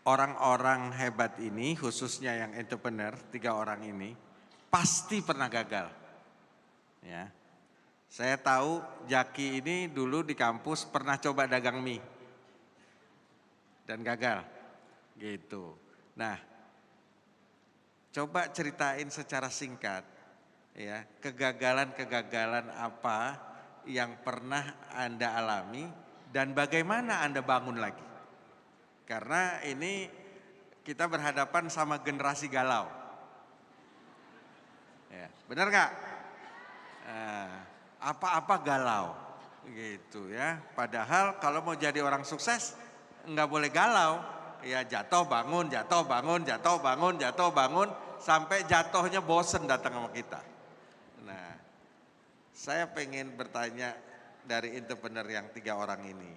orang-orang hebat ini, khususnya yang entrepreneur, 3 orang ini, pasti pernah gagal. Ya. Saya tahu Jaki ini dulu di kampus pernah coba dagang mie dan gagal, gitu. Nah, coba ceritain secara singkat, ya, kegagalan-kegagalan apa yang pernah Anda alami dan bagaimana Anda bangun lagi. Karena ini kita berhadapan sama generasi galau. Ya, benar nggak? Apa-apa galau, gitu ya. Padahal kalau mau jadi orang sukses nggak boleh galau. Ya jatuh bangun, jatuh bangun, jatuh bangun, jatuh bangun, sampai jatuhnya bosen datang sama kita. Nah, saya pengen bertanya dari entrepreneur yang 3 orang ini.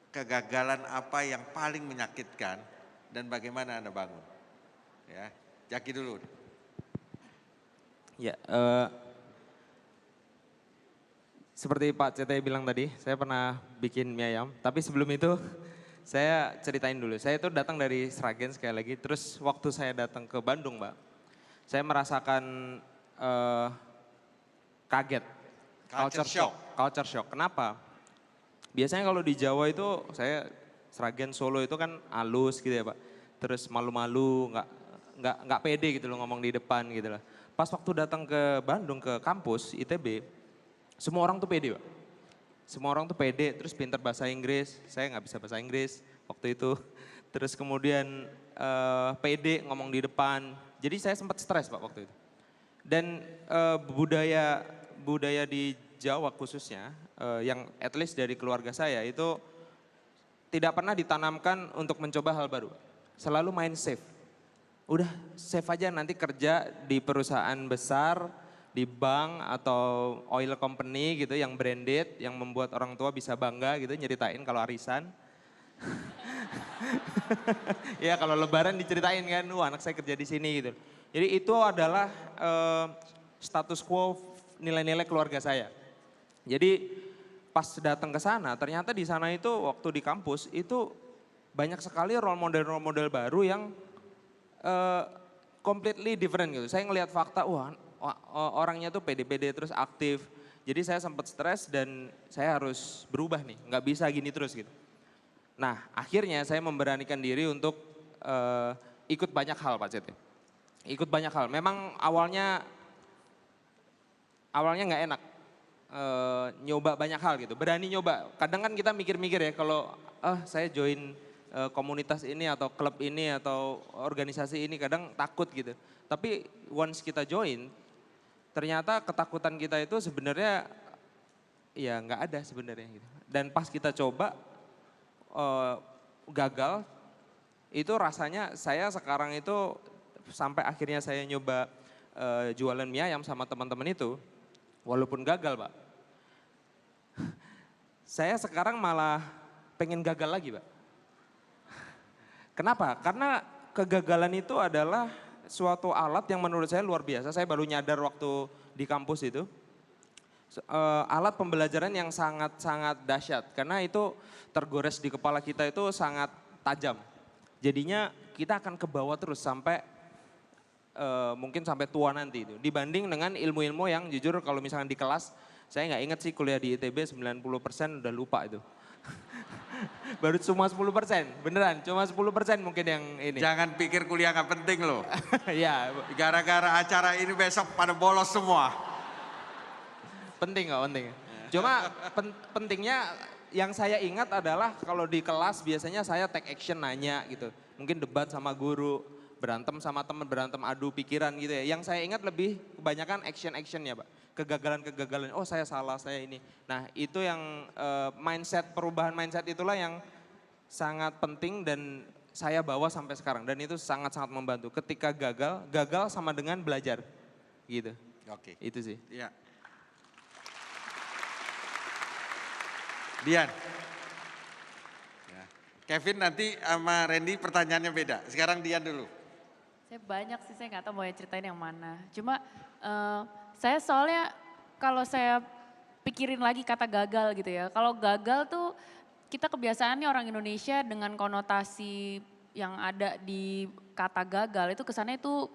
Kegagalan apa yang paling menyakitkan dan bagaimana Anda bangun? Ya, Jaki dulu. Ya, seperti Pak CT bilang tadi, saya pernah bikin mie ayam. Tapi sebelum itu, saya ceritain dulu. Saya itu datang dari Sragen sekali lagi. Terus waktu saya datang ke Bandung, Mbak, saya merasakan kaget. Culture shock. Culture shock. Kenapa? Biasanya kalau di Jawa itu, saya Sragen Solo itu kan halus gitu ya Pak. Terus malu-malu, nggak pede gitu loh ngomong di depan gitu loh. Pas waktu datang ke Bandung, ke kampus ITB, semua orang tuh pede Pak. Semua orang tuh pede, terus pintar bahasa Inggris. Saya nggak bisa bahasa Inggris waktu itu. Terus kemudian pede ngomong di depan. Jadi saya sempat stres Pak waktu itu. Dan budaya di Jawa khususnya, yang at least dari keluarga saya itu tidak pernah ditanamkan untuk mencoba hal baru. Selalu main safe. Udah safe aja nanti kerja di perusahaan besar, di bank atau oil company gitu yang branded, yang membuat orang tua bisa bangga gitu nyeritain kalau arisan. Ya kalau lebaran diceritain kan, wah anak saya kerja di sini gitu. Jadi itu adalah status quo nilai-nilai keluarga saya. Jadi pas datang ke sana, ternyata di sana itu waktu di kampus itu banyak sekali role model baru yang completely different gitu. Saya ngelihat fakta, wah orangnya tuh pede-pede terus aktif. Jadi saya sempat stres dan saya harus berubah nih, nggak bisa gini terus gitu. Nah akhirnya saya memberanikan diri untuk ikut banyak hal Pak Cete. Ikut banyak hal, memang awalnya nggak enak. Nyoba banyak hal gitu, berani nyoba. Kadang kan kita mikir-mikir ya kalau saya join komunitas ini atau klub ini atau organisasi ini kadang takut gitu. Tapi once kita join, ternyata ketakutan kita itu sebenarnya ya nggak ada sebenarnya gitu. Dan pas kita coba gagal, itu rasanya saya sekarang itu sampai akhirnya saya nyoba jualan mie ayam sama teman-teman itu, walaupun gagal Pak. Saya sekarang malah pengen gagal lagi Pak. Kenapa? Karena kegagalan itu adalah suatu alat yang menurut saya luar biasa. Saya baru nyadar waktu di kampus itu. Alat pembelajaran yang sangat-sangat dahsyat. Karena itu tergores di kepala kita itu sangat tajam. Jadinya kita akan ke bawah terus sampai mungkin sampai tua nanti itu. Dibanding dengan ilmu-ilmu yang jujur kalau misalnya di kelas, saya nggak ingat sih kuliah di ITB 90% udah lupa itu. Baru cuma 10%, beneran cuma 10% mungkin yang ini. Jangan pikir kuliah nggak penting loh. Ya. Gara-gara acara ini besok pada bolos semua. Penting kok, penting. Cuma pentingnya yang saya ingat adalah kalau di kelas biasanya saya take action nanya gitu. Mungkin debat sama guru, berantem sama teman, berantem adu pikiran gitu ya. Yang saya ingat lebih kebanyakan action-actionnya Pak. Kegagalan-kegagalan, oh saya salah, saya ini. Nah itu yang perubahan mindset itulah yang sangat penting dan saya bawa sampai sekarang. Dan itu sangat-sangat membantu. Ketika gagal sama dengan belajar gitu. Oke. Itu sih. Ya. Dian. Ya. Kevin nanti sama Randy pertanyaannya beda. Sekarang Dian dulu. Saya banyak sih, saya nggak tahu mau ceritain yang mana. Cuma saya soalnya kalau saya pikirin lagi kata gagal gitu ya. Kalau gagal tuh kita kebiasaan nih orang Indonesia dengan konotasi yang ada di kata gagal itu kesannya itu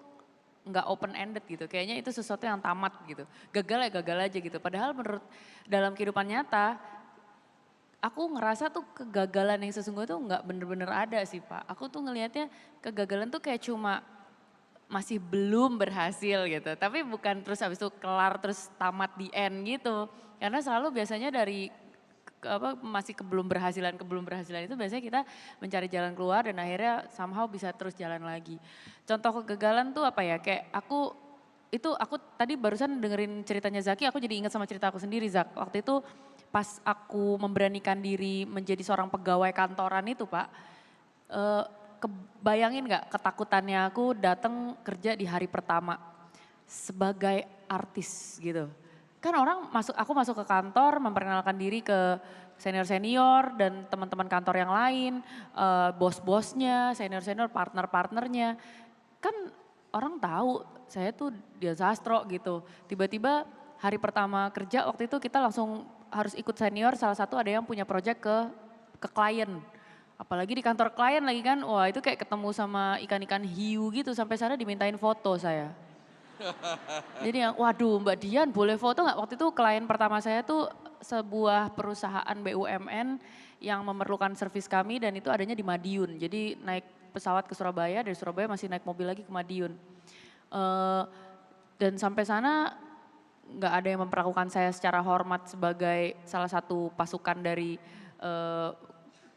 nggak open ended gitu. Kayaknya itu sesuatu yang tamat gitu. Gagal ya gagal aja gitu. Padahal menurut dalam kehidupan nyata, aku ngerasa tuh kegagalan yang sesungguhnya tuh nggak bener-bener ada sih Pak. Aku tuh ngelihatnya kegagalan tuh kayak cuma masih belum berhasil gitu. Tapi bukan terus habis itu kelar terus tamat di end gitu. Karena selalu biasanya dari masih kebelum berhasilan itu biasanya kita mencari jalan keluar dan akhirnya somehow bisa terus jalan lagi. Contoh kegagalan tuh apa ya? Kayak aku tadi barusan dengerin ceritanya Zaki, aku jadi ingat sama cerita aku sendiri Zak. Waktu itu pas aku memberanikan diri menjadi seorang pegawai kantoran itu Pak, kebayangin gak ketakutannya aku datang kerja di hari pertama sebagai artis gitu. Kan aku masuk ke kantor memperkenalkan diri ke senior-senior dan teman-teman kantor yang lain, bos-bosnya, senior-senior, partner-partnernya. Kan orang tahu saya tuh Dian Sastro gitu. Tiba-tiba hari pertama kerja waktu itu kita langsung harus ikut senior, salah satu ada yang punya project ke klien. Apalagi di kantor klien lagi kan, wah itu kayak ketemu sama ikan-ikan hiu gitu, sampai sana dimintain foto saya. Jadi yang, waduh Mbak Dian boleh foto nggak? Waktu itu klien pertama saya tuh sebuah perusahaan BUMN yang memerlukan servis kami dan itu adanya di Madiun. Jadi naik pesawat ke Surabaya, dari Surabaya masih naik mobil lagi ke Madiun. Dan sampai sana nggak ada yang memperlakukan saya secara hormat sebagai salah satu pasukan dari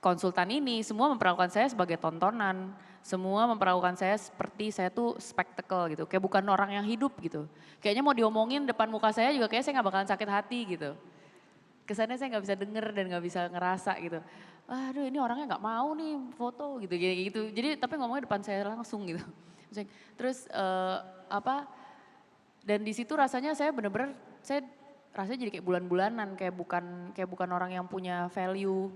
konsultan ini. Semua memperlakukan saya sebagai tontonan. Semua memperlakukan saya seperti saya tuh spektakel gitu. Kayak bukan orang yang hidup gitu. Kayaknya mau diomongin depan muka saya juga kayak saya gak bakalan sakit hati gitu. Kesannya saya gak bisa denger dan gak bisa ngerasa gitu. Aduh ini orangnya gak mau nih foto gitu. Jadi tapi ngomongnya depan saya langsung gitu. Terus dan di situ rasanya saya bener-bener, saya rasanya jadi kayak bulan-bulanan. Kayak bukan orang yang punya value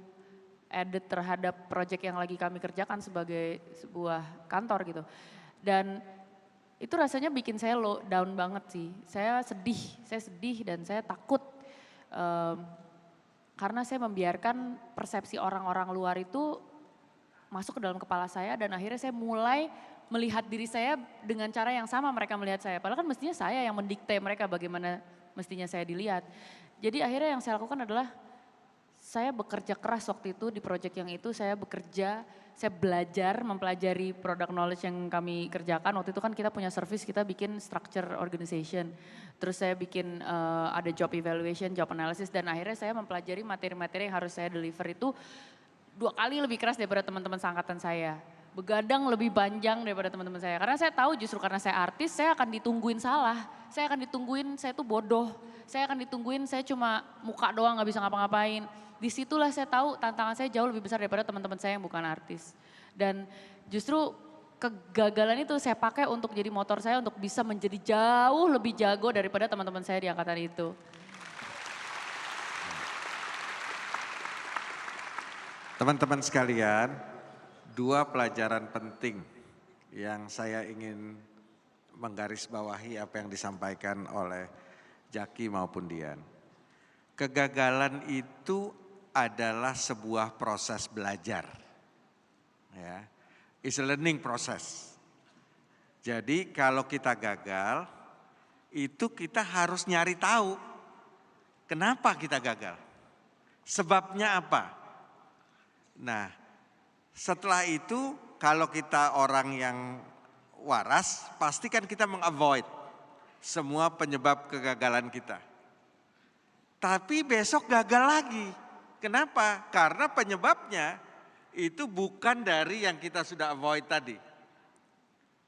added terhadap proyek yang lagi kami kerjakan sebagai sebuah kantor gitu. Dan itu rasanya bikin saya low down banget sih. Saya sedih dan saya takut. Karena saya membiarkan persepsi orang-orang luar itu masuk ke dalam kepala saya dan akhirnya saya mulai melihat diri saya dengan cara yang sama mereka melihat saya. Padahal kan mestinya saya yang mendikte mereka bagaimana mestinya saya dilihat. Jadi akhirnya yang saya lakukan adalah saya bekerja keras waktu itu di proyek yang itu, saya belajar, mempelajari product knowledge yang kami kerjakan. Waktu itu kan kita punya service, kita bikin structure organization. Terus saya bikin ada job evaluation, job analysis, dan akhirnya saya mempelajari materi-materi yang harus saya deliver itu 2 kali lebih keras daripada teman-teman seangkatan saya. Begadang lebih panjang daripada teman-teman saya. Karena saya tahu justru karena saya artis, saya akan ditungguin salah. Saya akan ditungguin saya tuh bodoh. Saya akan ditungguin saya cuma muka doang gak bisa ngapa-ngapain. Disitulah saya tahu tantangan saya jauh lebih besar daripada teman-teman saya yang bukan artis. Dan justru kegagalan itu saya pakai untuk jadi motor saya untuk bisa menjadi jauh lebih jago daripada teman-teman saya di angkatan itu. Teman-teman sekalian, 2 pelajaran penting yang saya ingin menggarisbawahi apa yang disampaikan oleh Jaki maupun Dian. Kegagalan itu adalah sebuah proses belajar. Ya, it's a learning process. Jadi kalau kita gagal, itu kita harus nyari tahu kenapa kita gagal. Sebabnya apa? Nah, setelah itu kalau kita orang yang waras, pasti kan kita mengavoid semua penyebab kegagalan kita. Tapi besok gagal lagi. Kenapa? Karena penyebabnya itu bukan dari yang kita sudah avoid tadi.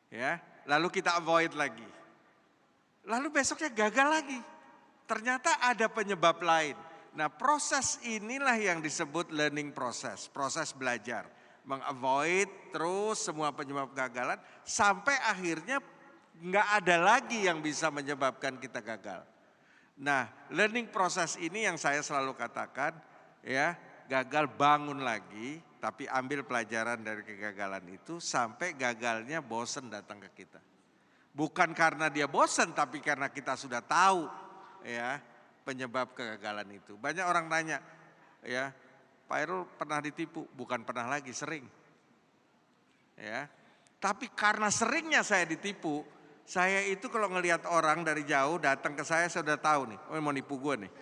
Ya, lalu kita avoid lagi. Lalu besoknya gagal lagi. Ternyata ada penyebab lain. Nah, proses inilah yang disebut learning process, proses belajar. Mengavoid terus semua penyebab kegagalan sampai akhirnya nggak ada lagi yang bisa menyebabkan kita gagal. Nah, learning process ini yang saya selalu katakan, ya, gagal bangun lagi, tapi ambil pelajaran dari kegagalan itu sampai gagalnya bosen datang ke kita. Bukan karena dia bosen, tapi karena kita sudah tahu, ya, penyebab kegagalan itu. Banyak orang nanya, ya, Pak Irul pernah ditipu, bukan pernah lagi, sering. Ya. Tapi karena seringnya saya ditipu, saya itu kalau ngelihat orang dari jauh datang ke saya sudah tahu nih, oh mau nipu gue nih.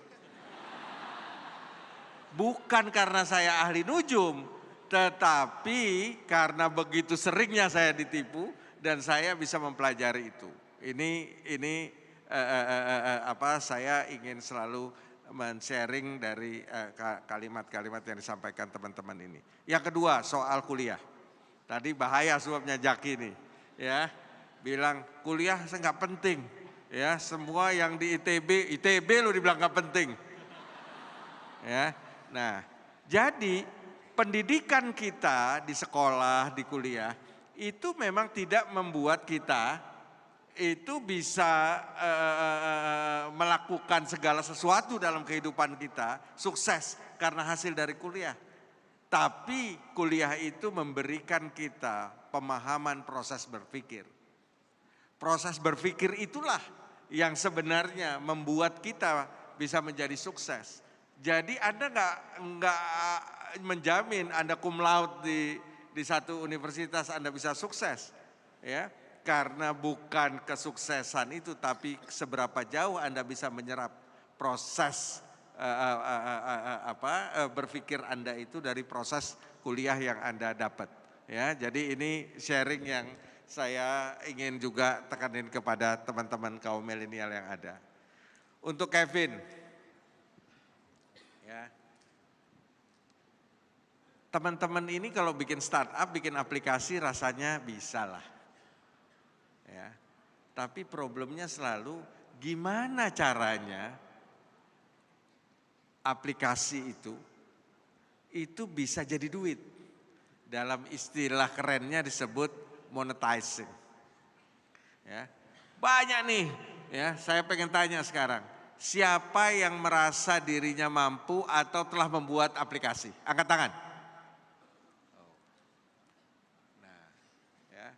Bukan karena saya ahli nujum, tetapi karena begitu seringnya saya ditipu dan saya bisa mempelajari itu. Ini saya ingin selalu men-sharing dari kalimat-kalimat yang disampaikan teman-teman ini. Yang kedua soal kuliah. Tadi bahaya suapnya Jaki nih, ya bilang kuliah nggak penting, ya semua yang di ITB lo dibilang nggak penting, ya. Nah, jadi pendidikan kita di sekolah, di kuliah itu memang tidak membuat kita itu bisa melakukan segala sesuatu dalam kehidupan kita sukses karena hasil dari kuliah. Tapi kuliah itu memberikan kita pemahaman proses berpikir. Proses berpikir itulah yang sebenarnya membuat kita bisa menjadi sukses. Jadi Anda nggak menjamin Anda cum laude di satu universitas Anda bisa sukses, ya. Karena bukan kesuksesan itu, tapi seberapa jauh Anda bisa menyerap proses berpikir Anda itu dari proses kuliah yang Anda dapat. Ya, jadi ini sharing yang saya ingin juga tekanin kepada teman-teman kaum milenial yang ada. Untuk Kevin, ya, teman-teman ini kalau bikin startup, bikin aplikasi rasanya bisa lah. Ya, tapi problemnya selalu gimana caranya aplikasi itu bisa jadi duit. Dalam istilah kerennya disebut monetizing. Ya. Banyak nih, ya, saya pengen tanya sekarang, siapa yang merasa dirinya mampu atau telah membuat aplikasi? Angkat tangan. Nah, ya.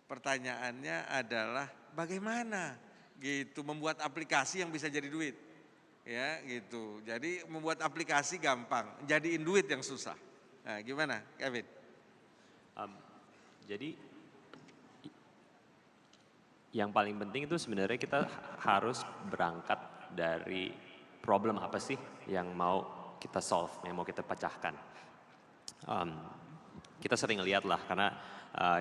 Pertanyaannya adalah bagaimana gitu membuat aplikasi yang bisa jadi duit? Ya gitu, jadi membuat aplikasi gampang, jadiin duit yang susah. Nah, gimana Kevin? Jadi yang paling penting itu sebenarnya kita harus berangkat dari problem apa sih yang mau kita solve, yang mau kita pecahkan. Kita sering lihat lah karena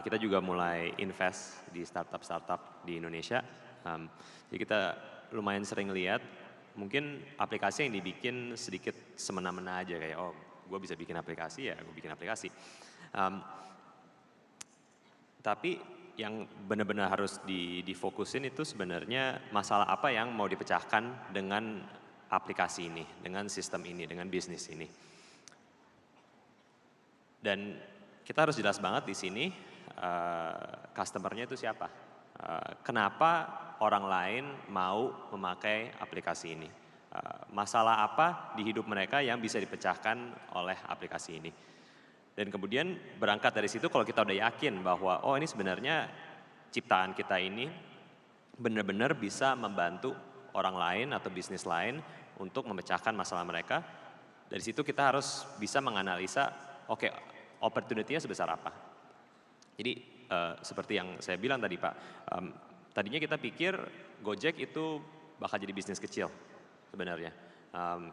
kita juga mulai invest di startup-startup di Indonesia. Jadi kita lumayan sering lihat mungkin aplikasi yang dibikin sedikit semena-mena aja kayak oh gue bisa bikin aplikasi ya gue bikin aplikasi. Tapi yang benar-benar harus difokusin itu sebenarnya masalah apa yang mau dipecahkan dengan aplikasi ini, dengan sistem ini, dengan bisnis ini. Dan kita harus jelas banget di sini customer-nya itu siapa. Kenapa orang lain mau memakai aplikasi ini? Masalah apa di hidup mereka yang bisa dipecahkan oleh aplikasi ini? Dan kemudian berangkat dari situ kalau kita udah yakin bahwa oh ini sebenarnya ciptaan kita ini benar-benar bisa membantu orang lain atau bisnis lain untuk memecahkan masalah mereka. Dari situ kita harus bisa menganalisa oke, opportunity-nya sebesar apa. Jadi seperti yang saya bilang tadi Pak, tadinya kita pikir Gojek itu bakal jadi bisnis kecil sebenarnya.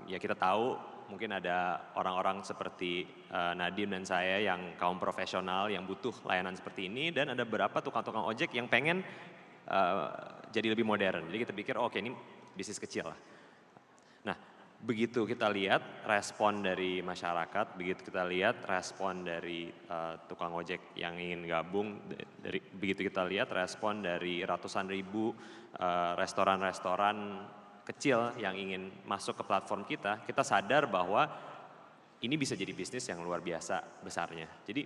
Ya kita tahu mungkin ada orang-orang seperti Nadim dan saya yang kaum profesional yang butuh layanan seperti ini dan ada beberapa tukang-tukang ojek yang pengen jadi lebih modern. Jadi kita pikir oke ini bisnis kecil lah. Nah begitu kita lihat respon dari masyarakat, begitu kita lihat respon dari tukang ojek yang ingin gabung, begitu kita lihat respon dari ratusan ribu restoran-restoran kecil yang ingin masuk ke platform kita sadar bahwa ini bisa jadi bisnis yang luar biasa besarnya. Jadi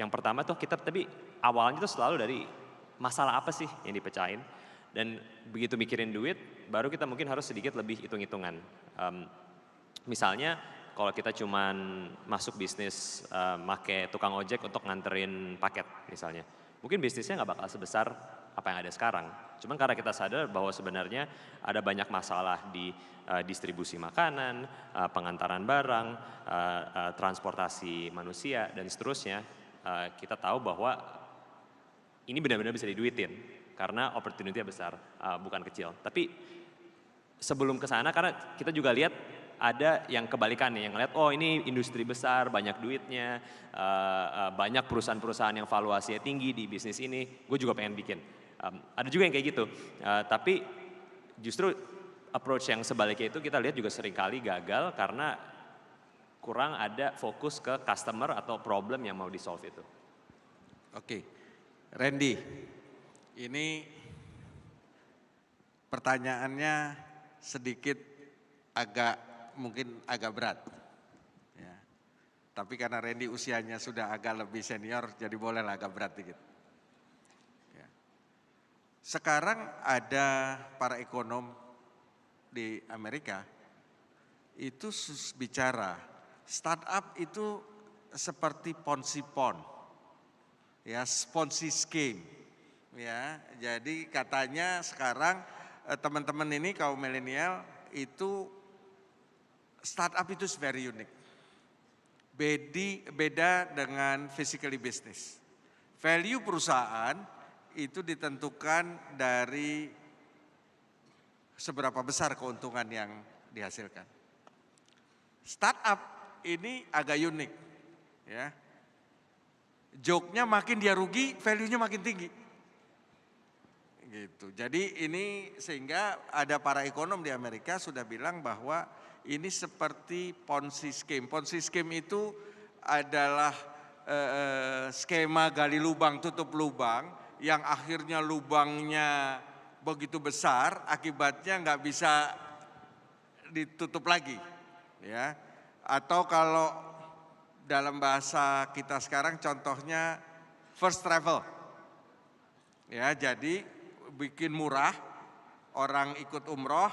yang pertama tuh kita tapi awalnya tuh selalu dari masalah apa sih yang dipecahin dan begitu mikirin duit baru kita mungkin harus sedikit lebih hitung-hitungan. Misalnya kalau kita cuman masuk bisnis make tukang ojek untuk nganterin paket misalnya. mungkin bisnisnya nggak bakal sebesar apa yang ada sekarang. Cuman karena kita sadar bahwa sebenarnya ada banyak masalah di distribusi makanan, pengantaran barang, transportasi manusia, dan seterusnya, kita tahu bahwa ini benar-benar bisa diduitin karena opportunity-nya besar, bukan kecil. Tapi sebelum ke sana, karena kita juga lihat ada yang kebalikannya, yang ngeliat oh ini industri besar, banyak duitnya, banyak perusahaan-perusahaan yang valuasinya tinggi di bisnis ini, gue juga pengen bikin. Ada juga yang kayak gitu, tapi justru approach yang sebaliknya itu kita lihat juga seringkali gagal karena kurang ada fokus ke customer atau problem yang mau di-solve itu. Oke, Randy, ini pertanyaannya sedikit mungkin agak berat. Ya. Tapi karena Randy usianya sudah agak lebih senior, jadi bolehlah agak berat dikit. Ya. Sekarang ada para ekonom di Amerika itu bicara startup itu seperti Ponzi Pond, ya Ponzi scheme, ya. Jadi katanya sekarang teman-teman ini kaum milenial itu startup itu very unique, beda dengan physically business. Value perusahaan itu ditentukan dari seberapa besar keuntungan yang dihasilkan. Startup ini agak unik, ya. Joke-nya makin dia rugi, value-nya makin tinggi. Gitu. Jadi ini sehingga ada para ekonom di Amerika sudah bilang bahwa ini seperti Ponzi scheme. Ponzi scheme itu adalah skema gali lubang tutup lubang yang akhirnya lubangnya begitu besar, akibatnya nggak bisa ditutup lagi, ya. Atau kalau dalam bahasa kita sekarang contohnya first travel, ya. Jadi bikin murah, orang ikut umroh,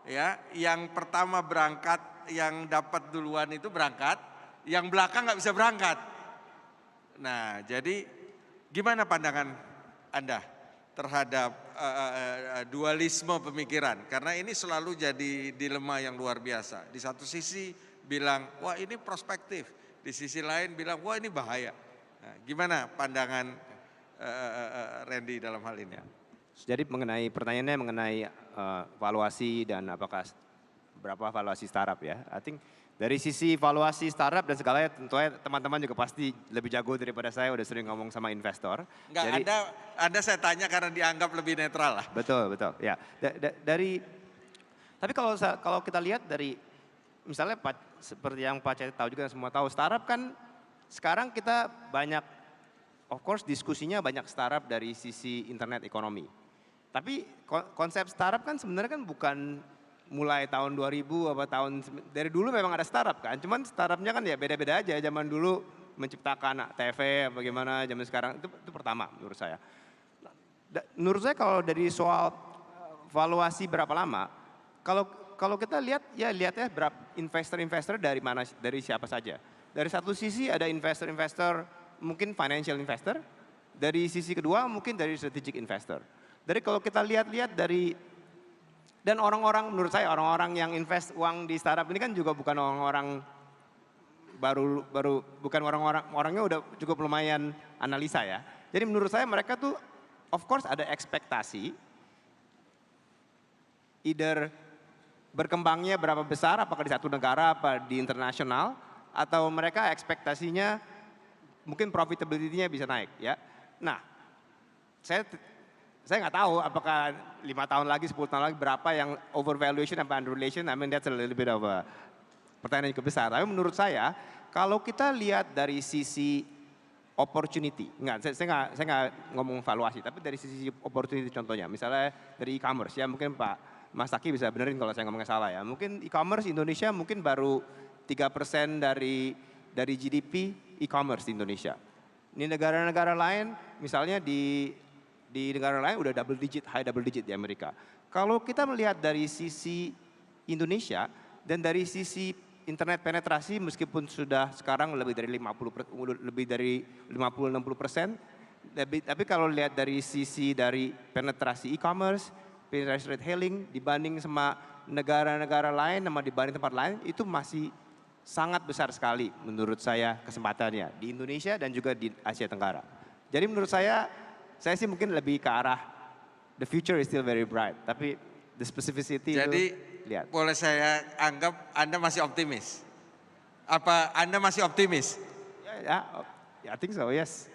ya. Yang pertama berangkat, yang dapat duluan itu berangkat, yang belakang nggak bisa berangkat. Nah, jadi gimana pandangan Anda terhadap dualisme pemikiran? Karena ini selalu jadi dilema yang luar biasa. Di satu sisi bilang, wah ini prospektif. Di sisi lain bilang, wah ini bahaya. Nah, gimana pandangan Randy dalam hal ini? Jadi pertanyaannya mengenai valuasi dan apakah berapa valuasi startup ya. I think dari sisi valuasi startup dan segalanya tentunya teman-teman juga pasti lebih jago daripada saya, udah sering ngomong sama investor. Enggak, jadi, Anda saya tanya karena dianggap lebih netral lah. Betul, ya. Tapi kalau kita lihat dari misalnya seperti yang Pak Cete tahu juga, semua tahu startup kan sekarang kita banyak, of course diskusinya banyak startup dari sisi internet ekonomi. Tapi konsep startup kan sebenarnya kan bukan mulai tahun 2000 dari dulu memang ada startup kan, cuman startupnya kan ya beda-beda aja. Zaman dulu menciptakan TV bagaimana, zaman sekarang itu pertama menurut saya. Menurut saya kalau dari soal valuasi berapa lama, kalau kita lihat ya berapa investor dari mana, dari siapa saja. Dari satu sisi ada investor mungkin financial investor, dari sisi kedua mungkin dari strategic investor. Dari kalau kita lihat dari dan orang-orang, menurut saya orang-orang yang invest uang di startup ini kan juga bukan orang-orang baru bukan orangnya udah cukup lumayan analisa ya. Jadi menurut saya mereka tuh of course ada ekspektasi either berkembangnya berapa besar, apakah di satu negara apa di internasional, atau mereka ekspektasinya mungkin profitability-nya bisa naik ya. Nah, saya nggak tahu apakah 5 tahun lagi, 10 tahun lagi berapa yang overvaluation atau undervaluation. I mean that's a little bit of a pertanyaan yang cukup besar. Tapi menurut saya kalau kita lihat dari sisi opportunity, saya nggak ngomong valuasi, tapi dari sisi opportunity contohnya, misalnya dari e-commerce ya, mungkin Pak Mas Taki bisa benerin kalau saya ngomongnya salah ya. Mungkin e-commerce Indonesia mungkin baru 3% dari GDP e-commerce di Indonesia. Ini negara-negara lain, misalnya di negara lain udah high double digit di Amerika. Kalau kita melihat dari sisi Indonesia dan dari sisi internet penetrasi meskipun sudah sekarang lebih dari 50-60%, Tapi kalau lihat dari sisi dari penetrasi e-commerce, penetrasi retailing dibanding sama negara-negara lain, sama dibanding tempat lain itu masih sangat besar sekali menurut saya kesempatannya di Indonesia dan juga di Asia Tenggara. Jadi menurut saya sih mungkin lebih ke arah the future is still very bright, tapi the specificity Jadi itu lihat. boleh saya anggap Anda masih optimis? Apa Anda masih optimis? Ya, I think so, yes.